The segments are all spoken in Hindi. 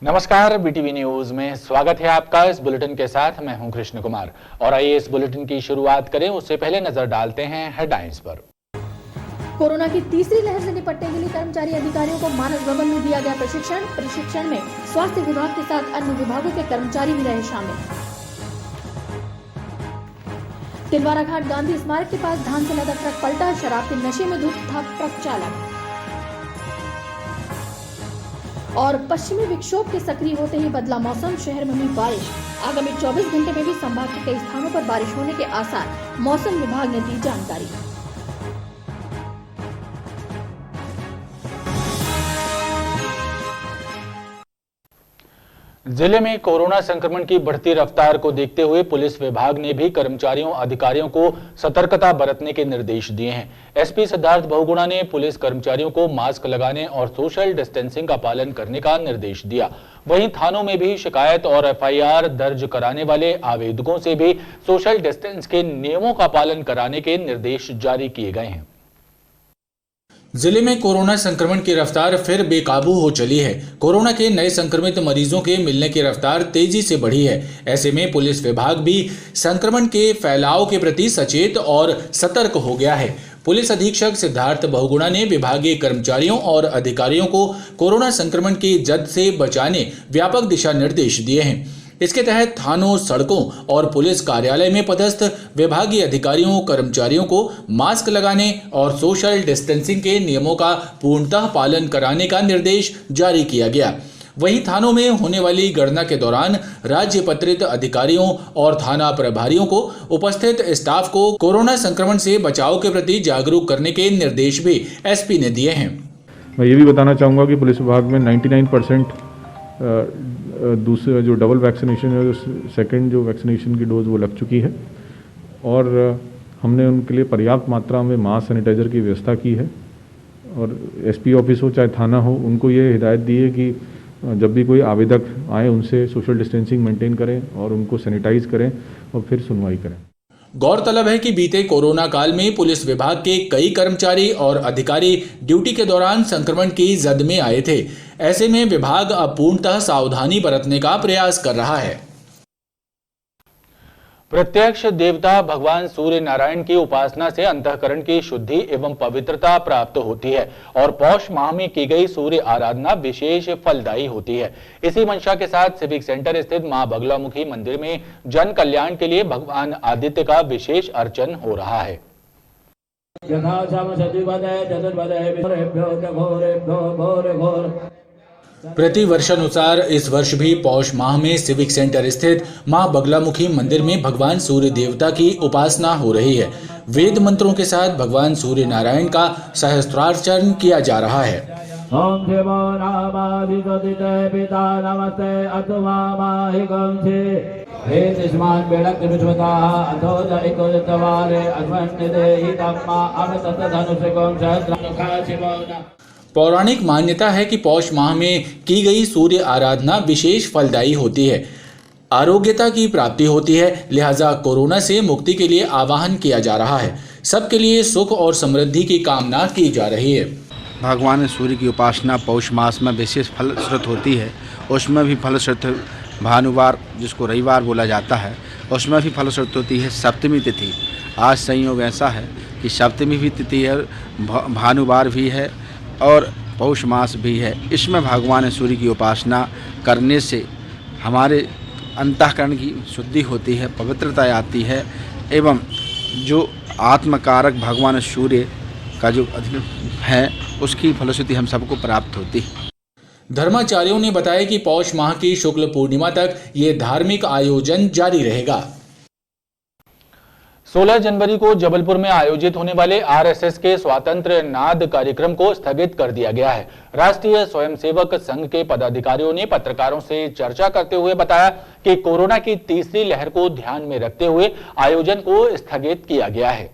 नमस्कार, बीटीवी न्यूज में स्वागत है आपका। इस बुलेटिन के साथ मैं हूं कृष्ण कुमार और आइए इस बुलेटिन की शुरुआत करें। उससे पहले नजर डालते हैं हेडलाइंस पर। कोरोना की तीसरी लहर से निपटने के लिए कर्मचारी अधिकारियों को मानस भवन में दिया गया प्रशिक्षण में स्वास्थ्य विभाग के साथ अन्य विभागों के कर्मचारी भी रहे शामिल। तिलवारा घाट गांधी स्मारक के पास धान से लदा ट्रक पलटा, शराब के नशे में धुत था ट्रक चालक। और पश्चिमी विक्षोभ के सक्रिय होते ही बदला मौसम, शहर में हुई बारिश। आगामी 24 घंटे में भी संभाग के कई स्थानों पर बारिश होने के आसार, मौसम विभाग ने दी जानकारी। जिले में कोरोना संक्रमण की बढ़ती रफ्तार को देखते हुए पुलिस विभाग ने भी कर्मचारियों अधिकारियों को सतर्कता बरतने के निर्देश दिए हैं। एसपी सिद्धार्थ बहुगुणा ने पुलिस कर्मचारियों को मास्क लगाने और सोशल डिस्टेंसिंग का पालन करने का निर्देश दिया। वहीं थानों में भी शिकायत और एफआईआर दर्ज कराने वाले आवेदकों से भी सोशल डिस्टेंस के नियमों का पालन कराने के निर्देश जारी किए गए हैं। जिले में कोरोना संक्रमण की रफ्तार फिर बेकाबू हो चली है। कोरोना के नए संक्रमित मरीजों के मिलने की रफ्तार तेजी से बढ़ी है। ऐसे में पुलिस विभाग भी संक्रमण के फैलाव के प्रति सचेत और सतर्क हो गया है। पुलिस अधीक्षक सिद्धार्थ बहुगुणा ने विभागीय कर्मचारियों और अधिकारियों को कोरोना संक्रमण की जद से बचाने व्यापक दिशा निर्देश दिए हैं। इसके तहत थानों, सड़कों और पुलिस कार्यालय में पदस्थ विभागीय अधिकारियों कर्मचारियों को मास्क लगाने और सोशल डिस्टेंसिंग के नियमों का पूर्णतः पालन कराने का निर्देश जारी किया गया। वहीं थानों में होने वाली गणना के दौरान राज्य पत्रित अधिकारियों और थाना प्रभारियों को उपस्थित स्टाफ को कोरोना संक्रमण से बचाव के प्रति जागरूक करने के निर्देश भी एसपी ने दिए हैं। मैं ये भी बताना चाहूँगा कि पुलिस विभाग में 99% दूसरे जो डबल वैक्सीनेशन है, सेकंड जो वैक्सीनेशन की डोज वो लग चुकी है और हमने उनके लिए पर्याप्त मात्रा में मास्क सैनिटाइज़र की व्यवस्था की है। और एसपी ऑफिस हो चाहे थाना हो, उनको ये हिदायत दी है कि जब भी कोई आवेदक आए उनसे सोशल डिस्टेंसिंग मेंटेन करें और उनको सैनिटाइज करें और फिर सुनवाई करें। गौरतलब है कि बीते कोरोना काल में पुलिस विभाग के कई कर्मचारी और अधिकारी ड्यूटी के दौरान संक्रमण की जद में आए थे। ऐसे में विभाग अब पूर्णतः सावधानी बरतने का प्रयास कर रहा है। प्रत्यक्ष देवता भगवान सूर्य नारायण की उपासना से अंतःकरण की शुद्धि एवं पवित्रता प्राप्त होती है और पौष माह में की गई सूर्य आराधना विशेष फलदायी होती है। इसी मंशा के साथ सिविक सेंटर स्थित मां बगलामुखी मंदिर में जन कल्याण के लिए भगवान आदित्य का विशेष अर्चन हो रहा है। प्रति वर्षानुसार इस वर्ष भी पौष माह में सिविक सेंटर स्थित मां बगलामुखी मंदिर में भगवान सूर्य देवता की उपासना हो रही है। वेद मंत्रों के साथ भगवान सूर्य नारायण का सहस्त्रार्चन किया जा रहा है। ओम शिवो नामाधिपतिते पिता नमस्ते अथवा माहिकं छे हे तिस्मान बेलक विश्वता अथो जइकोतवारे अश्वन्निदे हितम्मा अमतत धनुषकं सहस्रमुखा शिवोना। पौराणिक मान्यता है कि पौष माह में की गई सूर्य आराधना विशेष फलदायी होती है, आरोग्यता की प्राप्ति होती है। लिहाजा कोरोना से मुक्ति के लिए आह्वान किया जा रहा है। सबके लिए सुख और समृद्धि की कामना की जा रही है। भगवान सूर्य की उपासना पौष मास में विशेष फलश्रुत होती है। उसमें भी फलश्रुत भानुवार, जिसको रविवार बोला जाता है, उसमें भी फलश्रुत होती है सप्तमी तिथि। आज संयोग ऐसा है कि सप्तमी भी तिथि है, भानुवार भी है और पौष मास भी है। इसमें भगवान सूर्य की उपासना करने से हमारे अंतःकरण की शुद्धि होती है, पवित्रता आती है एवं जो आत्मकारक भगवान सूर्य का जो है उसकी फलश्रुति हम सबको प्राप्त होती है। धर्माचार्यों ने बताया कि पौष माह की शुक्ल पूर्णिमा तक ये धार्मिक आयोजन जारी रहेगा। 16 जनवरी को जबलपुर में आयोजित होने वाले आरएसएस के स्वातंत्र्य नाद कार्यक्रम को स्थगित कर दिया गया है। राष्ट्रीय स्वयंसेवक संघ के पदाधिकारियों ने पत्रकारों से चर्चा करते हुए बताया कि कोरोना की तीसरी लहर को ध्यान में रखते हुए आयोजन को स्थगित किया गया है।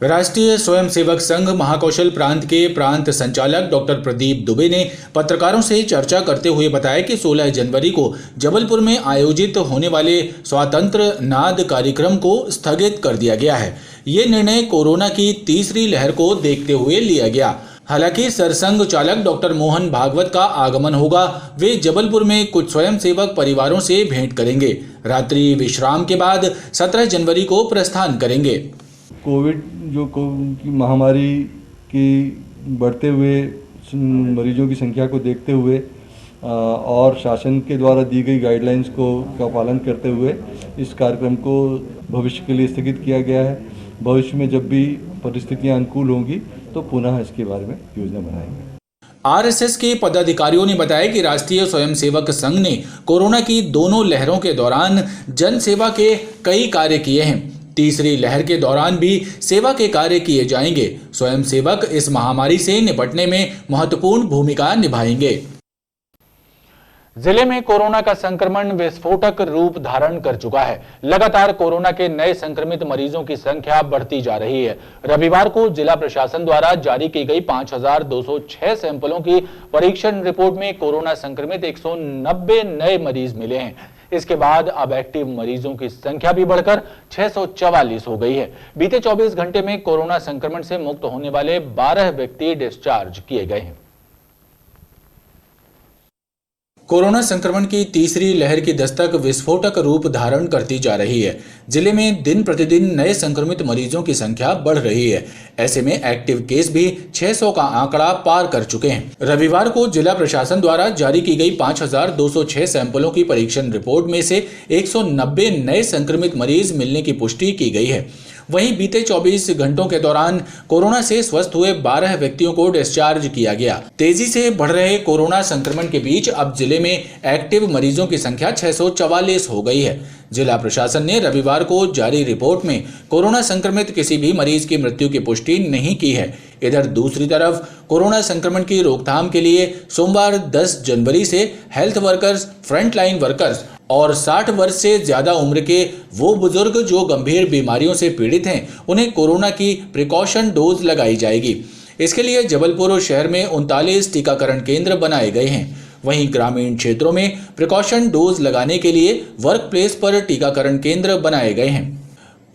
राष्ट्रीय स्वयंसेवक संघ महाकौशल प्रांत के प्रांत संचालक डॉक्टर प्रदीप दुबे ने पत्रकारों से चर्चा करते हुए बताया कि 16 जनवरी को जबलपुर में आयोजित होने वाले स्वातंत्र्य नाद कार्यक्रम को स्थगित कर दिया गया है। ये निर्णय कोरोना की तीसरी लहर को देखते हुए लिया गया। हालांकि सरसंघ चालक डॉक्टर मोहन भागवत का आगमन होगा। वे जबलपुर में कुछ स्वयंसेवक परिवारों से भेंट करेंगे। रात्रि विश्राम के बाद 17 जनवरी को प्रस्थान करेंगे। कोविड की महामारी की बढ़ते हुए मरीजों की संख्या को देखते हुए और शासन के द्वारा दी गई गाइडलाइंस का पालन करते हुए इस कार्यक्रम को भविष्य के लिए स्थगित किया गया है। भविष्य में जब भी परिस्थितियां अनुकूल होंगी तो पुनः इसके बारे में योजना बनाएंगे। आरएसएस के पदाधिकारियों ने बताया कि राष्ट्रीय स्वयंसेवक संघ ने कोरोना की दोनों लहरों के दौरान जन सेवा के कई कार्य किए हैं। तीसरी लहर के दौरान भी सेवा के कार्य किए जाएंगे। स्वयंसेवक इस महामारी से निपटने में महत्वपूर्ण भूमिका निभाएंगे। जिले में कोरोना का संक्रमण विस्फोटक रूप धारण कर चुका है। लगातार कोरोना के नए संक्रमित मरीजों की संख्या बढ़ती जा रही है। रविवार को जिला प्रशासन द्वारा जारी की गई 5206 सैंपलों की परीक्षण रिपोर्ट में कोरोना संक्रमित 190 नए मरीज मिले हैं। इसके बाद अब एक्टिव मरीजों की संख्या भी बढ़कर 644 हो गई है। बीते 24 घंटे में कोरोना संक्रमण से मुक्त होने वाले 12 व्यक्ति डिस्चार्ज किए गए हैं। कोरोना संक्रमण की तीसरी लहर की दस्तक विस्फोटक रूप धारण करती जा रही है। जिले में दिन प्रतिदिन नए संक्रमित मरीजों की संख्या बढ़ रही है। ऐसे में एक्टिव केस भी 600 का आंकड़ा पार कर चुके हैं। रविवार को जिला प्रशासन द्वारा जारी की गई 5206 सैंपलों की परीक्षण रिपोर्ट में से 190 नए संक्रमित मरीज मिलने की पुष्टि की गई है। वहीं बीते 24 घंटों के दौरान कोरोना से स्वस्थ हुए 12 व्यक्तियों को डिस्चार्ज किया गया। तेजी से बढ़ रहे कोरोना संक्रमण के बीच अब जिले में एक्टिव मरीजों की संख्या 644 हो गई है। जिला प्रशासन ने रविवार को जारी रिपोर्ट में कोरोना संक्रमित किसी भी मरीज की मृत्यु की पुष्टि नहीं की है। इधर दूसरी तरफ कोरोना संक्रमण की रोकथाम के लिए सोमवार 10 जनवरी से हेल्थ वर्कर्स, फ्रंटलाइन वर्कर्स और 60 वर्ष से ज्यादा उम्र के वो बुजुर्ग जो गंभीर बीमारियों से पीड़ित हैं, उन्हें कोरोना की प्रिकॉशन डोज लगाई जाएगी। इसके लिए जबलपुर शहर में 39 टीकाकरण केंद्र बनाए गए हैं। वहीं ग्रामीण क्षेत्रों में प्रिकॉशन डोज लगाने के लिए वर्क प्लेस पर टीकाकरण केंद्र बनाए गए हैं।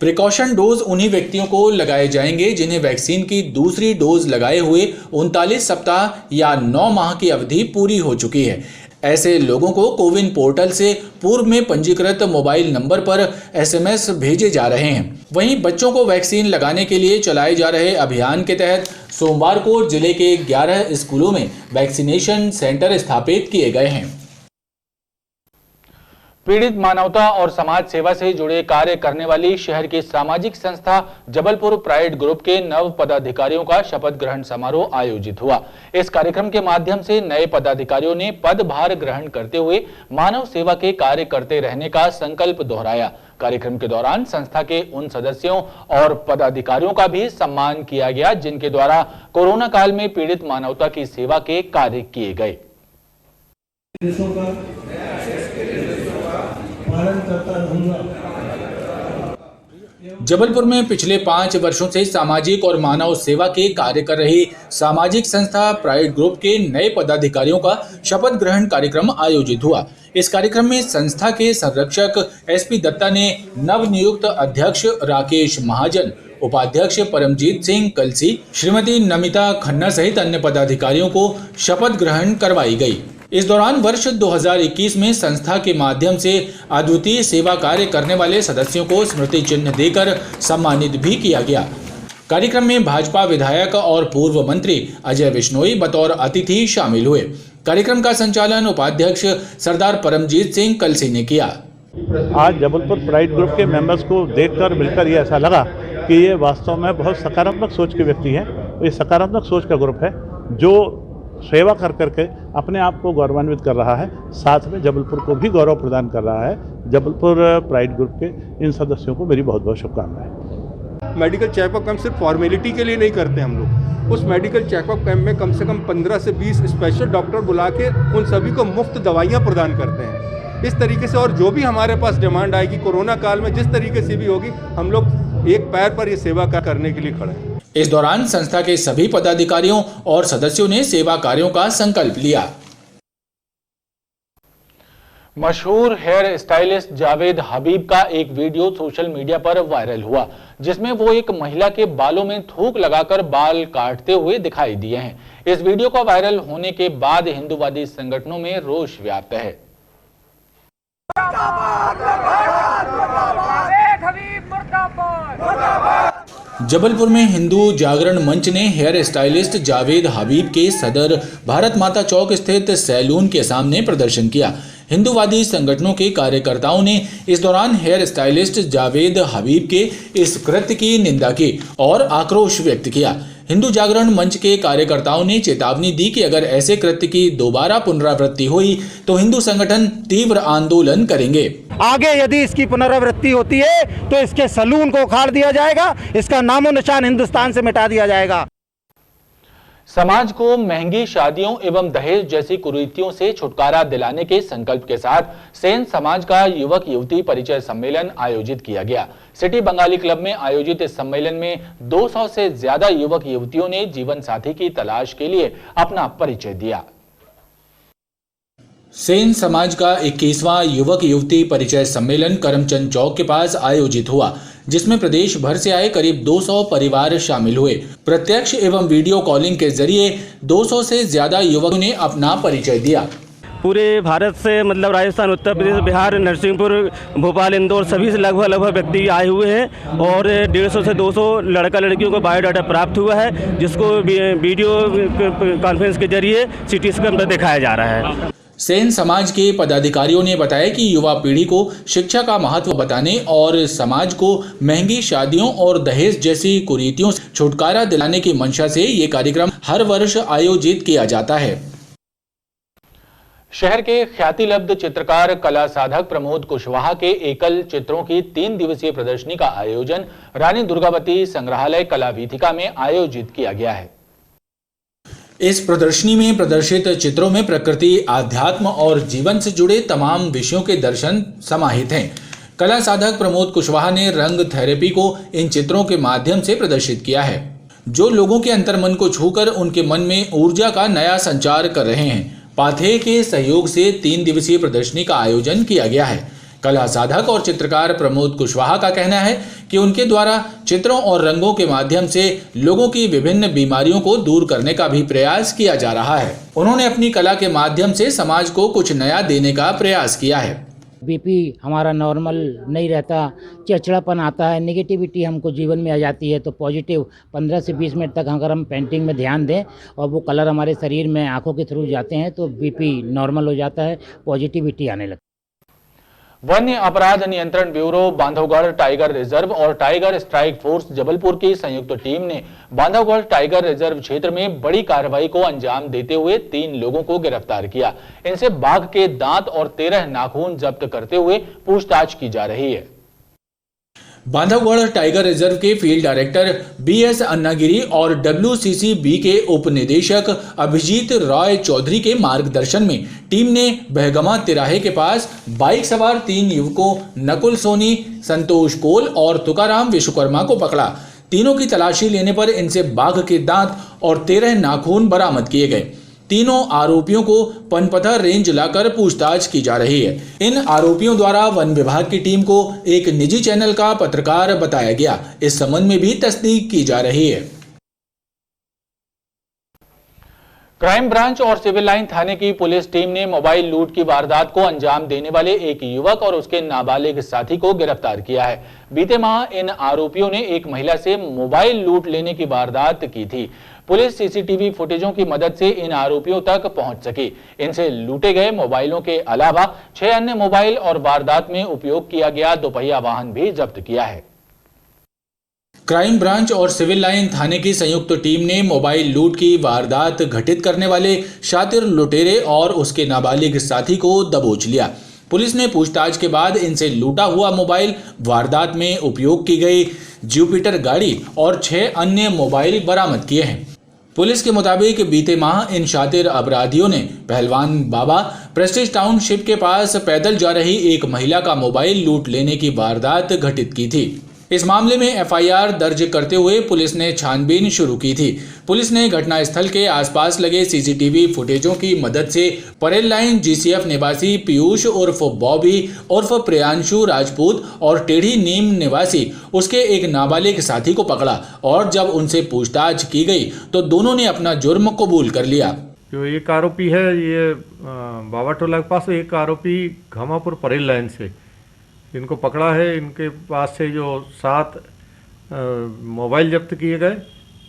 प्रिकॉशन डोज उन्हीं व्यक्तियों को लगाए जाएंगे जिन्हें वैक्सीन की दूसरी डोज लगाए हुए 39 सप्ताह या 9 माह की अवधि पूरी हो चुकी है। ऐसे लोगों को कोविन पोर्टल से पूर्व में पंजीकृत मोबाइल नंबर पर एसएमएस भेजे जा रहे हैं। वहीं बच्चों को वैक्सीन लगाने के लिए चलाए जा रहे अभियान के तहत सोमवार को जिले के 11 स्कूलों में वैक्सीनेशन सेंटर स्थापित किए गए हैं। पीड़ित मानवता और समाज सेवा से जुड़े कार्य करने वाली शहर की सामाजिक संस्था जबलपुर प्राइड ग्रुप के नव पदाधिकारियों का शपथ ग्रहण समारोह आयोजित हुआ। इस कार्यक्रम के माध्यम से नए पदाधिकारियों ने पदभार ग्रहण करते हुए मानव सेवा के कार्य करते रहने का संकल्प दोहराया। कार्यक्रम के दौरान संस्था के उन सदस्यों और पदाधिकारियों का भी सम्मान किया गया जिनके द्वारा कोरोना काल में पीड़ित मानवता की सेवा के कार्य किए गए। जबलपुर में पिछले 5 वर्षों से सामाजिक और मानव सेवा के कार्य कर रही सामाजिक संस्था प्राइड ग्रुप के नए पदाधिकारियों का शपथ ग्रहण कार्यक्रम आयोजित हुआ। इस कार्यक्रम में संस्था के संरक्षक एसपी दत्ता ने नवनियुक्त अध्यक्ष राकेश महाजन, उपाध्यक्ष परमजीत सिंह कलसी, श्रीमती नमिता खन्ना सहित अन्य पदाधिकारियों को शपथ ग्रहण करवाई गई। इस दौरान वर्ष 2021 में संस्था के माध्यम से अद्वितीय सेवा कार्य करने वाले सदस्यों को स्मृति चिन्ह देकर सम्मानित भी किया गया। कार्यक्रम में भाजपा विधायक और पूर्व मंत्री अजय बिश्नोई बतौर अतिथि शामिल हुए। कार्यक्रम का संचालन उपाध्यक्ष सरदार परमजीत सिंह कलसी ने किया। आज जबलपुर प्राइड ग्रुप के मेंबर्स को देखकर मिलकर ये ऐसा लगा कि ये वास्तव में बहुत सकारात्मक सोच के व्यक्ति हैं। ये सकारात्मक सोच का ग्रुप है जो सेवा कर करके अपने आप को गौरवान्वित कर रहा है, साथ में जबलपुर को भी गौरव प्रदान कर रहा है। जबलपुर प्राइड ग्रुप के इन सदस्यों को मेरी बहुत बहुत शुभकामनाएं। मेडिकल चेकअप कैंप सिर्फ फॉर्मेलिटी के लिए नहीं करते हम लोग। उस मेडिकल चेकअप कैंप में कम से कम 15 से 20 स्पेशल डॉक्टर बुला के उन सभी को मुफ्त दवाइयाँ प्रदान करते हैं। इस तरीके से और जो भी हमारे पास डिमांड आएगी कोरोना काल में जिस तरीके से भी होगी, हम लोग एक पैर पर ये सेवा करने के लिए खड़े हैं। इस दौरान संस्था के सभी पदाधिकारियों और सदस्यों ने सेवा कार्यों का संकल्प लिया। मशहूर हेयर स्टाइलिस्ट जावेद हबीब का एक वीडियो सोशल मीडिया पर वायरल हुआ, जिसमें वो एक महिला के बालों में थूक लगाकर बाल काटते हुए दिखाई दिए हैं। इस वीडियो का वायरल होने के बाद हिंदूवादी संगठनों में रोष व्याप्त है। जबलपुर में हिंदू जागरण मंच ने हेयर स्टाइलिस्ट जावेद हबीब के सदर भारत माता चौक स्थित सैलून के सामने प्रदर्शन किया। हिंदूवादी संगठनों के कार्यकर्ताओं ने इस दौरान हेयर स्टाइलिस्ट जावेद हबीब के इस कृत्य की निंदा की और आक्रोश व्यक्त किया। हिंदू जागरण मंच के कार्यकर्ताओं ने चेतावनी दी कि अगर ऐसे कृत्य की दोबारा पुनरावृत्ति हुई तो हिंदू संगठन तीव्र आंदोलन करेंगे। आगे यदि इसकी पुनरावृत्ति होती है तो इसके सलून को उखाड़ दिया जाएगा, इसका नामो निशान हिंदुस्तान से मिटा दिया जाएगा। समाज को महंगी शादियों एवं दहेज जैसी कुरीतियों से छुटकारा दिलाने के संकल्प के साथ सेन समाज का युवक युवती परिचय सम्मेलन आयोजित किया गया। सिटी बंगाली क्लब में आयोजित इस सम्मेलन में 200 से ज्यादा युवक युवतियों ने जीवन साथी की तलाश के लिए अपना परिचय दिया। सेन समाज का 21वां युवक युवती परिचय सम्मेलन करमचंद चौक के पास आयोजित हुआ, जिसमें प्रदेश भर से आए करीब 200 परिवार शामिल हुए। प्रत्यक्ष एवं वीडियो कॉलिंग के जरिए 200 से ज्यादा युवकों ने अपना परिचय दिया। पूरे भारत से मतलब राजस्थान, उत्तर प्रदेश, बिहार, नरसिंहपुर, भोपाल, इंदौर सभी से लगभग व्यक्ति आए हुए हैं और 150 से 200 लड़का लड़कियों को बायोडाटा प्राप्त हुआ है, जिसको वीडियो कॉन्फ्रेंस के जरिए सिटी स्कैन पर दिखाया जा रहा है। सेन समाज के पदाधिकारियों ने बताया कि युवा पीढ़ी को शिक्षा का महत्व बताने और समाज को महंगी शादियों और दहेज जैसी कुरीतियों से छुटकारा दिलाने की मंशा से ये कार्यक्रम हर वर्ष आयोजित किया जाता है। शहर के ख्यातिलब्ध चित्रकार कला साधक प्रमोद कुशवाहा के एकल चित्रों की 3 दिवसीय प्रदर्शनी का आयोजन रानी दुर्गावती संग्रहालय कला वीथिका में आयोजित किया गया है। इस प्रदर्शनी में प्रदर्शित चित्रों में प्रकृति, आध्यात्म और जीवन से जुड़े तमाम विषयों के दर्शन समाहित हैं। कला साधक प्रमोद कुशवाहा ने रंग थेरेपी को इन चित्रों के माध्यम से प्रदर्शित किया है, जो लोगों के अंतर्मन को छूकर उनके मन में ऊर्जा का नया संचार कर रहे हैं। पाथेय के सहयोग से 3 दिवसीय प्रदर्शनी का आयोजन किया गया है। कला साधक और चित्रकार प्रमोद कुशवाहा का कहना है कि उनके द्वारा चित्रों और रंगों के माध्यम से लोगों की विभिन्न बीमारियों को दूर करने का भी प्रयास किया जा रहा है। उन्होंने अपनी कला के माध्यम से समाज को कुछ नया देने का प्रयास किया है। बीपी हमारा नॉर्मल नहीं रहता, चिड़चिड़ापन आता है, नेगेटिविटी हमको जीवन में आ जाती है, तो पॉजिटिव 15 से 20 मिनट तक अगर हम पेंटिंग में ध्यान दें और वो कलर हमारे शरीर में आंखों के थ्रू जाते हैं तो बीपी नॉर्मल हो जाता है, पॉजिटिविटी आने लगती है। वन्य अपराध नियंत्रण ब्यूरो, बांधवगढ़ टाइगर रिजर्व और टाइगर स्ट्राइक फोर्स जबलपुर की संयुक्त टीम ने बांधवगढ़ टाइगर रिजर्व क्षेत्र में बड़ी कार्रवाई को अंजाम देते हुए 3 लोगों को गिरफ्तार किया। इनसे बाघ के दांत और 13 नाखून जब्त करते हुए पूछताछ की जा रही है। बांधवगढ़ टाइगर रिजर्व के फील्ड डायरेक्टर BS अन्नागिरी और WCCB के उप निदेशक अभिजीत रॉय चौधरी के मार्गदर्शन में टीम ने बहगमा तिराहे के पास बाइक सवार 3 युवकों नकुल सोनी, संतोष कोल और तुकाराम विश्वकर्मा को पकड़ा। तीनों की तलाशी लेने पर इनसे बाघ के दांत और 13 नाखून बरामद किए गए। तीनों आरोपियों को पनपथा रेंज लाकर पूछताछ की जा रही है। इन आरोपियों द्वारा वन विभाग की टीम को एक निजी चैनल का पत्रकार बताया गया। इस संबंध में भी तस्दीक की जा रही है। क्राइम ब्रांच और सिविल लाइन थाने की पुलिस टीम ने मोबाइल लूट की वारदात को अंजाम देने वाले एक युवक और उसके नाबालिग साथी को गिरफ्तार किया है। बीते माह इन आरोपियों ने एक महिला से मोबाइल लूट लेने की वारदात की थी। पुलिस सीसीटीवी फुटेजों की मदद से इन आरोपियों तक पहुंच सकी। इनसे लूटे गए मोबाइलों के अलावा 6 अन्य मोबाइल और वारदात में उपयोग किया गया दोपहिया वाहन भी जब्त किया है। क्राइम ब्रांच और सिविल लाइन थाने की संयुक्त टीम ने मोबाइल लूट की वारदात घटित करने वाले शातिर लुटेरे और उसके नाबालिग साथी को दबोच लिया। पुलिस ने पूछताछ के बाद इनसे लूटा हुआ मोबाइल, वारदात में उपयोग की गई जुपिटर गाड़ी और 6 अन्य मोबाइल बरामद किए हैं। पुलिस के मुताबिक बीते माह इन शातिर अपराधियों ने पहलवान बाबा प्रेस्टीज टाउनशिप के पास पैदल जा रही एक महिला का मोबाइल लूट लेने की वारदात घटित की थी। इस मामले में एफआईआर दर्ज करते हुए पुलिस ने छानबीन शुरू की थी। पुलिस ने घटनास्थल के आसपास लगे सीसीटीवी फुटेजों की मदद से परेल लाइन जीसीएफ निवासी पीयूष उर्फ बॉबी उर्फ प्रियांशु राजपूत और टेढ़ी नीम निवासी उसके एक नाबालिग साथी को पकड़ा और जब उनसे पूछताछ की गई तो दोनों ने अपना जुर्म कबूल कर लिया। जो एक आरोपी है ये बाबाटोला के पास, एक आरोपी घमापुर परेल लाइन से इनको पकड़ा है। इनके पास से जो 7 मोबाइल जब्त किए गए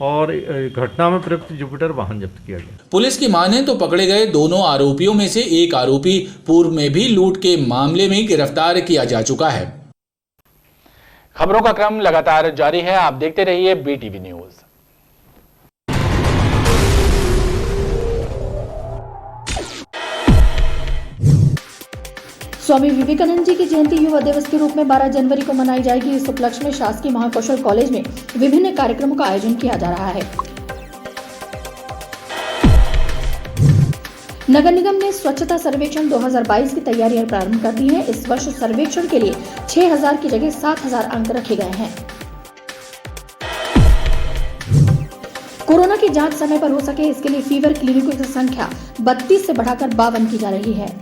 और घटना में प्रयुक्त जुपिटर वाहन जब्त किया गया। पुलिस की माने तो पकड़े गए दोनों आरोपियों में से एक आरोपी पूर्व में भी लूट के मामले में गिरफ्तार किया जा चुका है। खबरों का क्रम लगातार जारी है, आप देखते रहिए BTV न्यूज। स्वामी विवेकानंद जी की जयंती युवा दिवस के रूप में 12 जनवरी को मनाई जाएगी। इस उपलक्ष्य में शासकीय महाकौशल कॉलेज में विभिन्न कार्यक्रमों का आयोजन किया जा रहा है। नगर निगम ने स्वच्छता सर्वेक्षण 2022 की तैयारियां प्रारंभ कर दी हैं। इस वर्ष सर्वेक्षण के लिए 6000 की जगह 7000 अंक रखे गए हैं। कोरोना की जांच समय पर हो सके इसके लिए फीवर क्लिनिकों की संख्या 32 से बढ़ाकर 52 की जा रही है।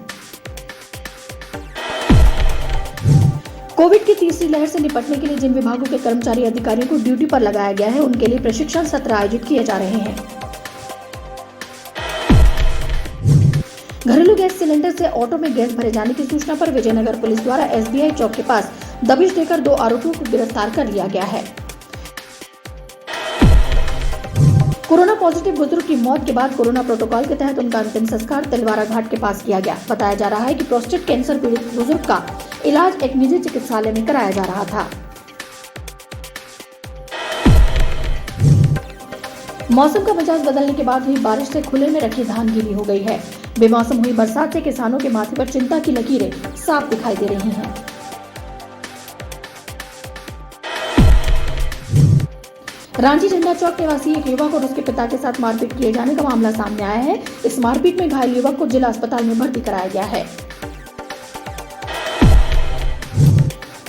कोविड की तीसरी लहर से निपटने के लिए जिन विभागों के कर्मचारी अधिकारियों को ड्यूटी पर लगाया गया है उनके लिए प्रशिक्षण सत्र आयोजित किए जा रहे हैं। घरेलू गैस सिलेंडर से ऑटो में गैस भरे जाने की सूचना पर विजयनगर पुलिस द्वारा SBI चौक के पास दबिश देकर 2 आरोपियों को गिरफ्तार कर लिया गया है। कोरोना पॉजिटिव बुजुर्ग की मौत के बाद कोरोना प्रोटोकॉल के तहत उनका अंतिम संस्कार तिलवारा घाट के पास किया गया। बताया जा रहा है कि प्रोस्टेट कैंसर पीड़ित बुजुर्ग का इलाज एक निजी चिकित्सालय में कराया जा रहा था। मौसम का मिजाज बदलने के बाद हुई बारिश से खुले में रखी धान गीली हो गई है। बेमौसम हुई बरसात से किसानों के माथे पर चिंता की लकीरें साफ दिखाई दे रही हैं। रांची झंडा चौक निवासी एक युवक और उसके पिता के साथ मारपीट किए जाने का मामला सामने आया है। इस मारपीट में घायल युवक को जिला अस्पताल में भर्ती कराया गया है।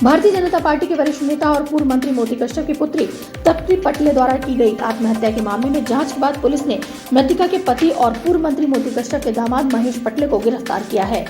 भारतीय जनता पार्टी के वरिष्ठ नेता और पूर्व मंत्री मोती कश्यप की पुत्री तप्ती पटले द्वारा की गई आत्महत्या के मामले में जांच के बाद पुलिस ने मृतका के पति और पूर्व मंत्री मोती कश्यप के दामाद महेश पटले को गिरफ्तार किया है।